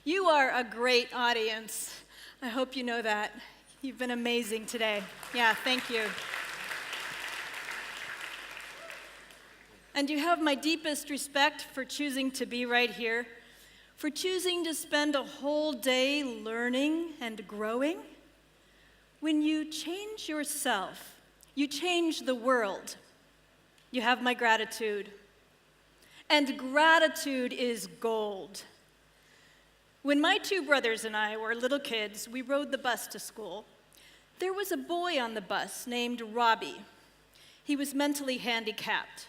You are a great audience. I hope you know that. You've been amazing today. Yeah, thank you. And you have my deepest respect for choosing to be right here, for choosing to spend a whole day learning and growing. When you change yourself, you change the world. You have my gratitude. And gratitude is gold. When my two brothers and I were little kids, we rode the bus to school. There was a boy on the bus named Robbie. He was mentally handicapped.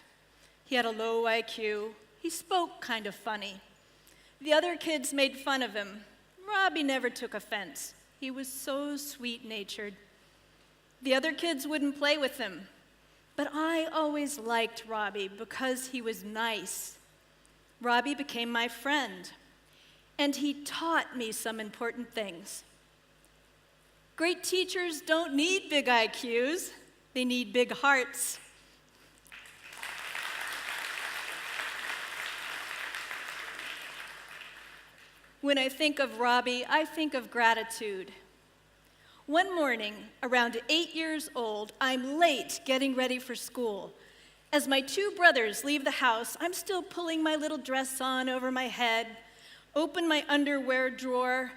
He had a low IQ. He spoke kind of funny. The other kids made fun of him. Robbie never took offense. He was so sweet-natured. The other kids wouldn't play with him, but I always liked Robbie because he was nice. Robbie became my friend, and he taught me some important things. Great teachers don't need big IQs, they need big hearts. When I think of Robbie, I think of gratitude. One morning, around 8 years old, I'm late getting ready for school. As my two brothers leave the house, I'm still pulling my little dress on over my head, open my underwear drawer,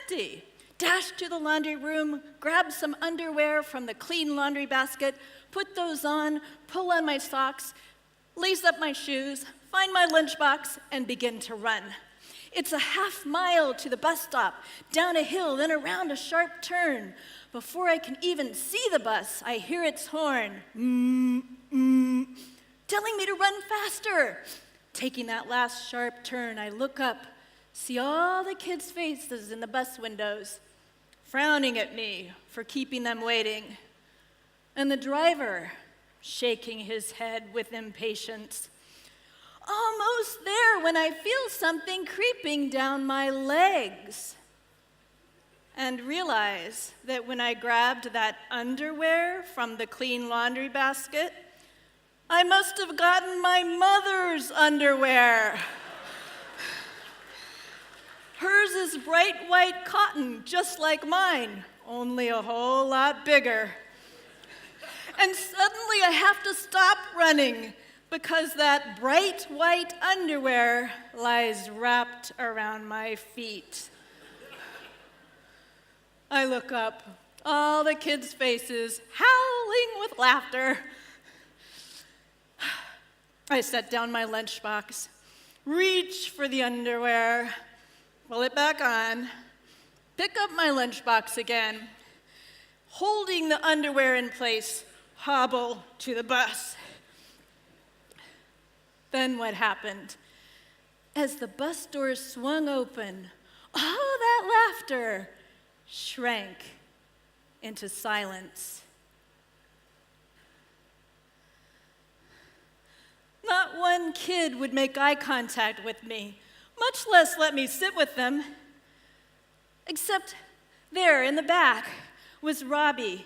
empty. Dash to the laundry room, grab some underwear from the clean laundry basket, put those on, pull on my socks, lace up my shoes, find my lunchbox, and begin to run. It's a half mile to the bus stop, down a hill, then around a sharp turn. Before I can even see the bus, I hear its horn, telling me to run faster. Taking that last sharp turn, I look up, see all the kids' faces in the bus windows, frowning at me for keeping them waiting, and the driver shaking his head with impatience. Almost there when I feel something creeping down my legs and realize that when I grabbed that underwear from the clean laundry basket, I must have gotten my mother's underwear. Hers is bright white cotton, just like mine, only a whole lot bigger. And suddenly I have to stop running because that bright white underwear lies wrapped around my feet. I look up, all the kids' faces howling with laughter. I set down my lunchbox, reach for the underwear, pull it back on, pick up my lunchbox again, holding the underwear in place, hobble to the bus. Then what happened? As the bus doors swung open, all that laughter shrank into silence. Not one kid would make eye contact with me, much less let me sit with them. Except there in the back was Robbie,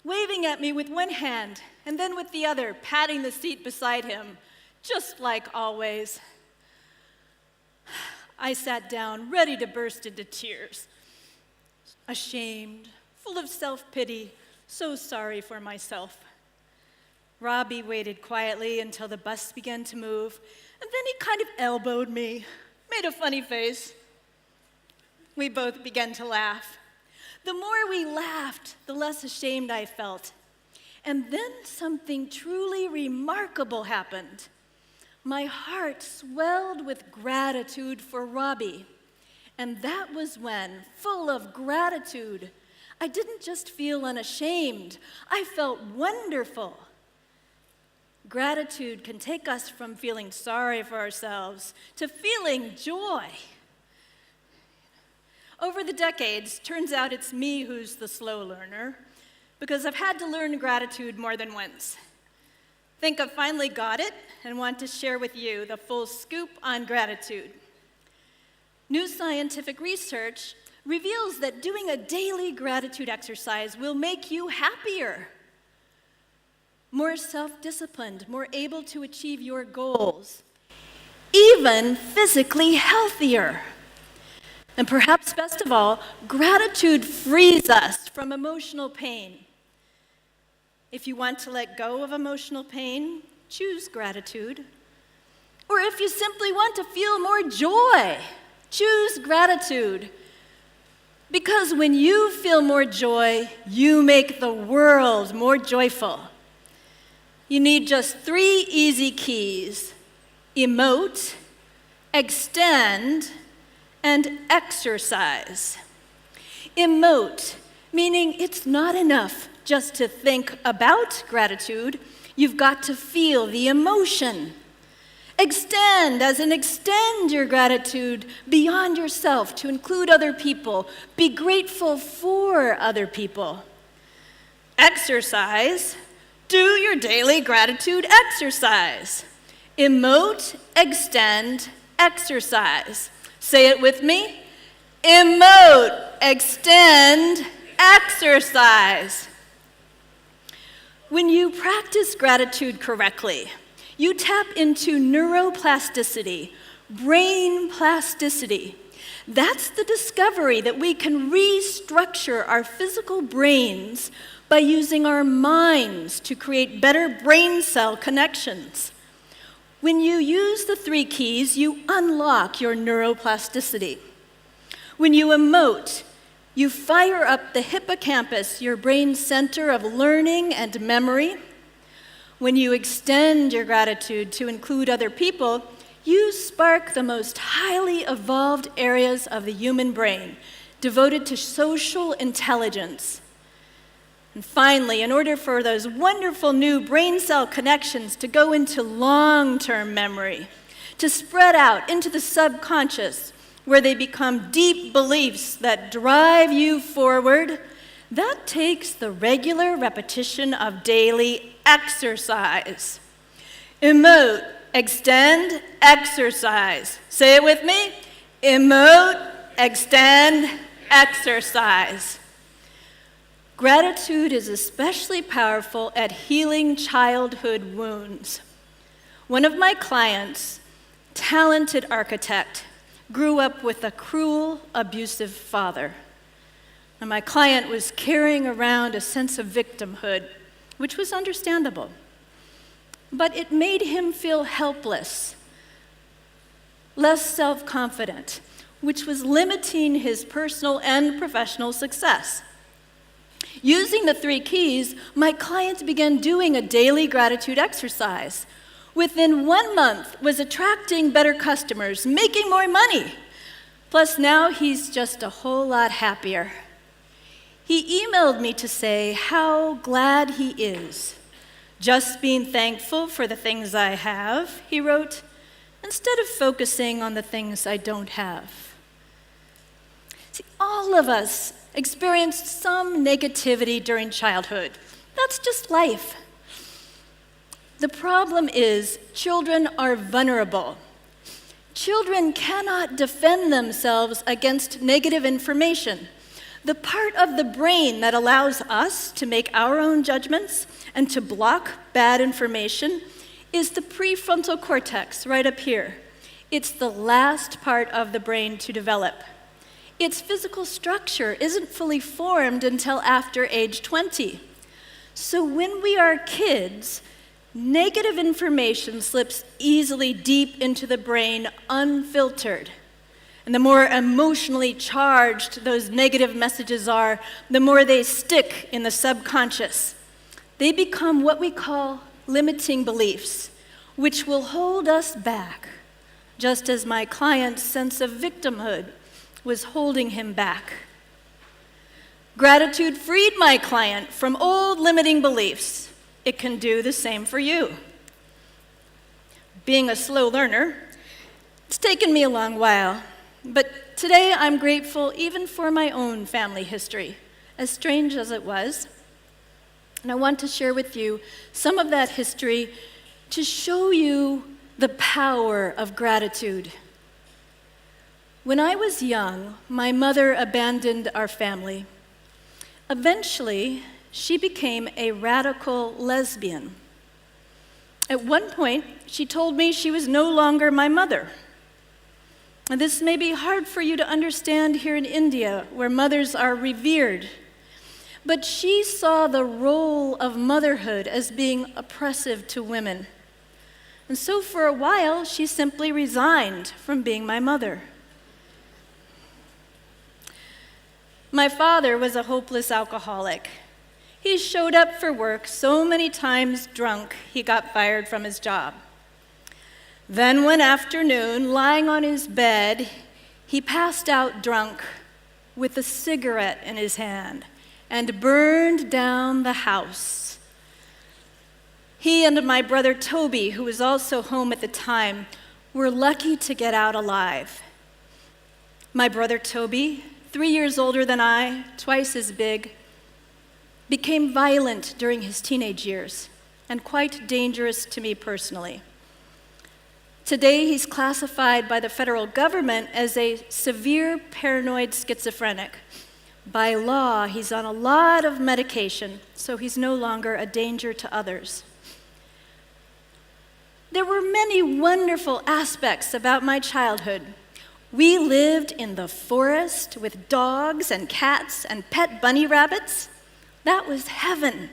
waving at me with one hand and then with the other, patting the seat beside him, just like always. I sat down, ready to burst into tears. Ashamed, full of self-pity, so sorry for myself. Robbie waited quietly until the bus began to move, and then he kind of elbowed me, made a funny face. We both began to laugh. The more we laughed, the less ashamed I felt. And then something truly remarkable happened. My heart swelled with gratitude for Robbie. And that was when, full of gratitude, I didn't just feel unashamed, I felt wonderful. Gratitude can take us from feeling sorry for ourselves to feeling joy. Over the decades, turns out it's me who's the slow learner, because I've had to learn gratitude more than once. Think I've finally got it and want to share with you the full scoop on gratitude. New scientific research reveals that doing a daily gratitude exercise will make you happier, more self-disciplined, more able to achieve your goals, even physically healthier. And perhaps best of all, gratitude frees us from emotional pain. If you want to let go of emotional pain, choose gratitude. Or if you simply want to feel more joy, choose gratitude. Because when you feel more joy, you make the world more joyful. You need just 3 easy keys: emote, extend, and exercise. Emote, meaning it's not enough just to think about gratitude, you've got to feel the emotion. Extend, as in extend your gratitude beyond yourself to include other people. Be grateful for other people. Exercise, do your daily gratitude exercise. Emote, extend, exercise. Say it with me. Emote, extend, exercise. When you practice gratitude correctly, you tap into neuroplasticity, brain plasticity. That's the discovery that we can restructure our physical brains by using our minds to create better brain cell connections. When you use the 3 keys, you unlock your neuroplasticity. When you emote, you fire up the hippocampus, your brain center of learning and memory. When you extend your gratitude to include other people, you spark the most highly evolved areas of the human brain, devoted to social intelligence. And finally, in order for those wonderful new brain cell connections to go into long-term memory, to spread out into the subconscious, where they become deep beliefs that drive you forward, that takes the regular repetition of daily exercise. Emote, extend, exercise. Say it with me. Emote, extend, exercise. Gratitude is especially powerful at healing childhood wounds. One of my clients, talented architect, grew up with a cruel, abusive father. And my client was carrying around a sense of victimhood, which was understandable. But it made him feel helpless, less self-confident, which was limiting his personal and professional success. Using the 3 keys, my client began doing a daily gratitude exercise. Within 1 month, was attracting better customers, making more money. Plus now he's just a whole lot happier. He emailed me to say how glad he is. Just being thankful for the things I have, he wrote, instead of focusing on the things I don't have. See, all of us experienced some negativity during childhood. That's just life. The problem is children are vulnerable. Children cannot defend themselves against negative information. The part of the brain that allows us to make our own judgments and to block bad information is the prefrontal cortex right up here. It's the last part of the brain to develop. Its physical structure isn't fully formed until after age 20. So when we are kids, negative information slips easily deep into the brain unfiltered. And the more emotionally charged those negative messages are, the more they stick in the subconscious. They become what we call limiting beliefs, which will hold us back, just as my client's sense of victimhood was holding him back. Gratitude freed my client from old limiting beliefs. It can do the same for you. Being a slow learner, it's taken me a long while, but today I'm grateful even for my own family history, as strange as it was. And I want to share with you some of that history to show you the power of gratitude. When I was young, my mother abandoned our family. Eventually, she became a radical lesbian. At one point, she told me she was no longer my mother. And this may be hard for you to understand here in India, where mothers are revered. But she saw the role of motherhood as being oppressive to women. And so for a while, she simply resigned from being my mother. My father was a hopeless alcoholic. He showed up for work so many times drunk, he got fired from his job. Then one afternoon, lying on his bed, he passed out drunk with a cigarette in his hand and burned down the house. He and my brother Toby, who was also home at the time, were lucky to get out alive. My brother Toby, 3 years older than I, twice as big, became violent during his teenage years and quite dangerous to me personally. Today, he's classified by the federal government as a severe paranoid schizophrenic. By law, he's on a lot of medication, so he's no longer a danger to others. There were many wonderful aspects about my childhood. We lived in the forest with dogs and cats and pet bunny rabbits. That was heaven.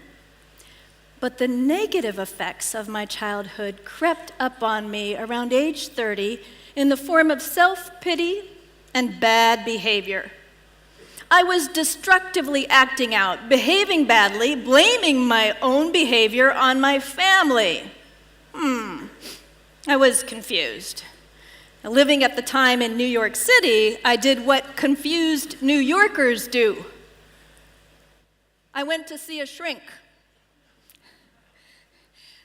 But the negative effects of my childhood crept up on me around age 30 in the form of self-pity and bad behavior. I was destructively acting out, behaving badly, blaming my own behavior on my family. I was confused. Living at the time in New York City, I did what confused New Yorkers do. I went to see a shrink.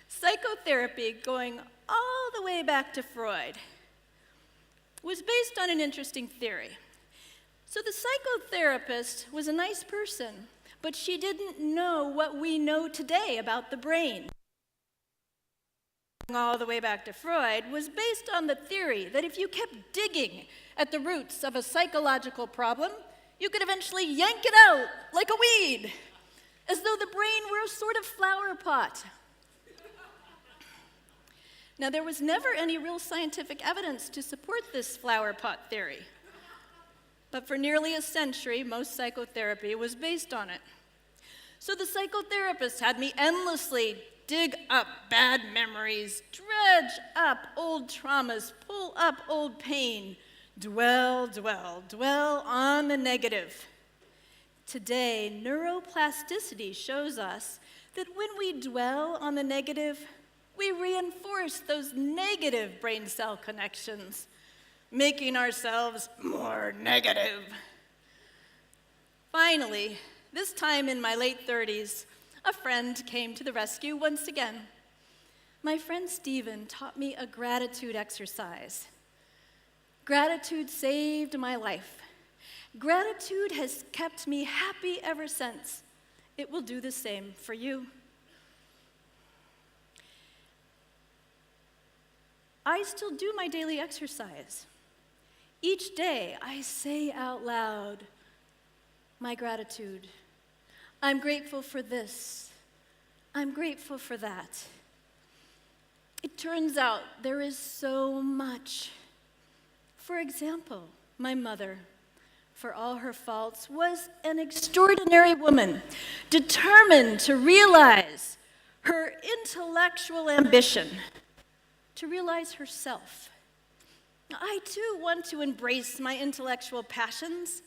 Psychotherapy, going all the way back to Freud, was based on an interesting theory. So the psychotherapist was a nice person, but she didn't know what we know today about the brain. All the way back to Freud was based on the theory that if you kept digging at the roots of a psychological problem, you could eventually yank it out like a weed, as though the brain were a sort of flower pot. Now, there was never any real scientific evidence to support this flower pot theory. But for nearly a century, most psychotherapy was based on it. So the psychotherapist had me endlessly dig up bad memories, dredge up old traumas, pull up old pain, dwell on the negative. Today, neuroplasticity shows us that when we dwell on the negative, we reinforce those negative brain cell connections, making ourselves more negative. Finally, this time in my late 30s, a friend came to the rescue once again. My friend Stephen taught me a gratitude exercise. Gratitude saved my life. Gratitude has kept me happy ever since. It will do the same for you. I still do my daily exercise. Each day, I say out loud my gratitude. I'm grateful for this. I'm grateful for that. It turns out there is so much. For example, my mother, for all her faults, was an extraordinary woman, determined to realize her intellectual ambition, to realize herself. I too want to embrace my intellectual passions.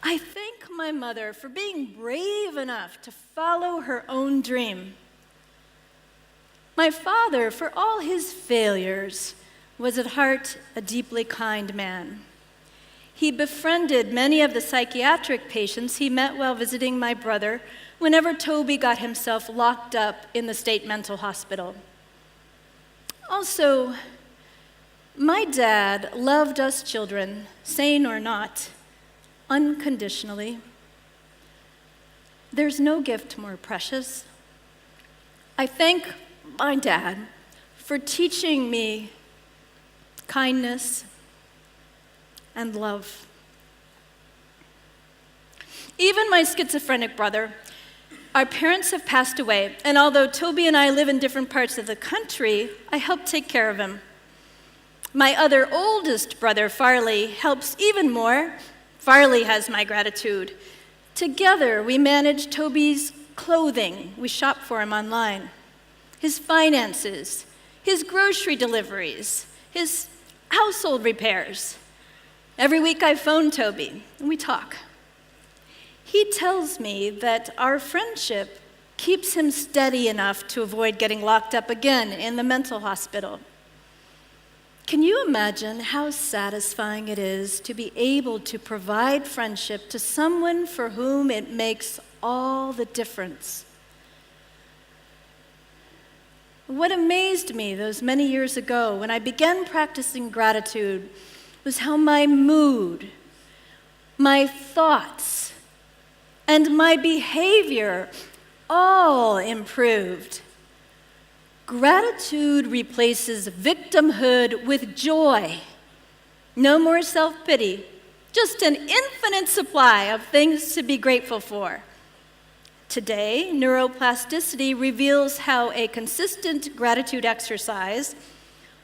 I thank my mother for being brave enough to follow her own dream. My father, for all his failures, was at heart a deeply kind man. He befriended many of the psychiatric patients he met while visiting my brother whenever Toby got himself locked up in the state mental hospital. Also, my dad loved us children, sane or not, unconditionally. There's no gift more precious. I thank my dad for teaching me kindness and love. Even my schizophrenic brother, our parents have passed away, and although Toby and I live in different parts of the country, I help take care of him. My other oldest brother, Farley, helps even more. Farley has my gratitude. Together, we manage Toby's clothing. We shop for him online. His finances, his grocery deliveries, his household repairs. Every week I phone Toby and we talk. He tells me that our friendship keeps him steady enough to avoid getting locked up again in the mental hospital. Can you imagine how satisfying it is to be able to provide friendship to someone for whom it makes all the difference? What amazed me those many years ago when I began practicing gratitude was how my mood, my thoughts, and my behavior all improved. Gratitude replaces victimhood with joy. No more self-pity, just an infinite supply of things to be grateful for. Today, neuroplasticity reveals how a consistent gratitude exercise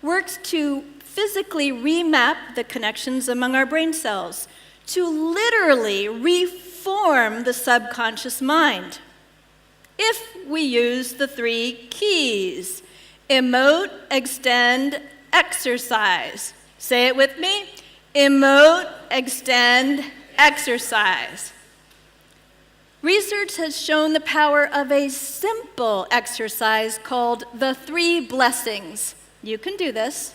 works to physically remap the connections among our brain cells, to literally reform the subconscious mind. If we use the 3 keys, emote, extend, exercise. Say it with me. Emote, extend, exercise. Research has shown the power of a simple exercise called the 3 blessings. You can do this.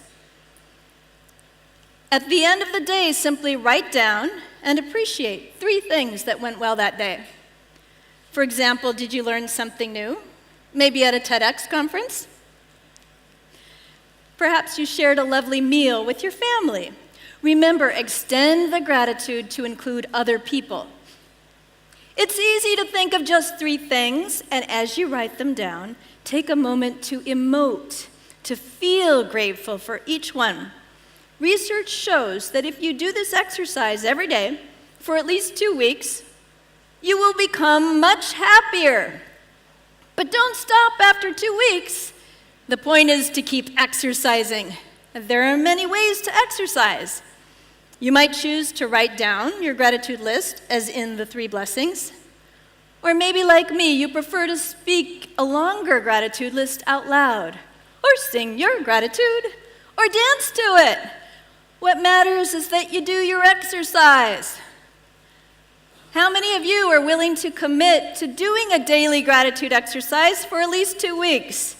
At the end of the day, simply write down and appreciate 3 things that went well that day. For example, did you learn something new? Maybe at a TEDx conference? Perhaps you shared a lovely meal with your family. Remember, extend the gratitude to include other people. It's easy to think of just 3 things, and as you write them down, take a moment to emote, to feel grateful for each one. Research shows that if you do this exercise every day for at least 2 weeks, you will become much happier. But don't stop after 2 weeks. The point is to keep exercising. There are many ways to exercise. You might choose to write down your gratitude list, as in the 3 blessings. Or maybe like me, you prefer to speak a longer gratitude list out loud, or sing your gratitude, or dance to it. What matters is that you do your exercise. How many of you are willing to commit to doing a daily gratitude exercise for at least 2 weeks?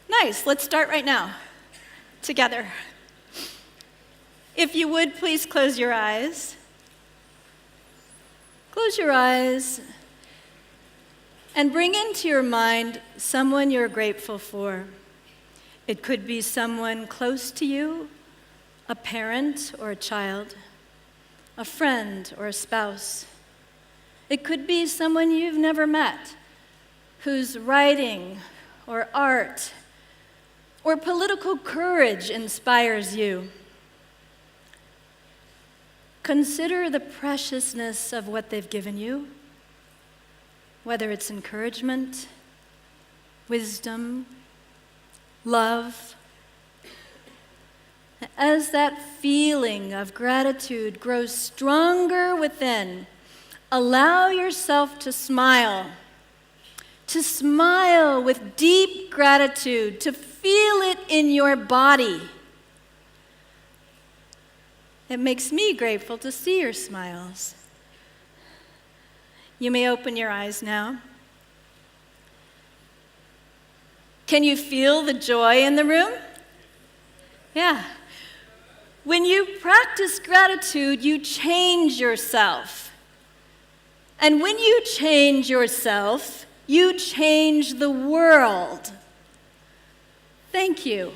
Nice, let's start right now, together. If you would, please close your eyes. Close your eyes and bring into your mind someone you're grateful for. It could be someone close to you, a parent or a child, a friend or a spouse. It could be someone you've never met, whose writing or art or political courage inspires you. Consider the preciousness of what they've given you, whether it's encouragement, wisdom, love. As that feeling of gratitude grows stronger within, allow yourself to smile with deep gratitude, to feel it in your body. It makes me grateful to see your smiles. You may open your eyes now. Can you feel the joy in the room? Yeah. When you practice gratitude, you change yourself. And when you change yourself, you change the world. Thank you.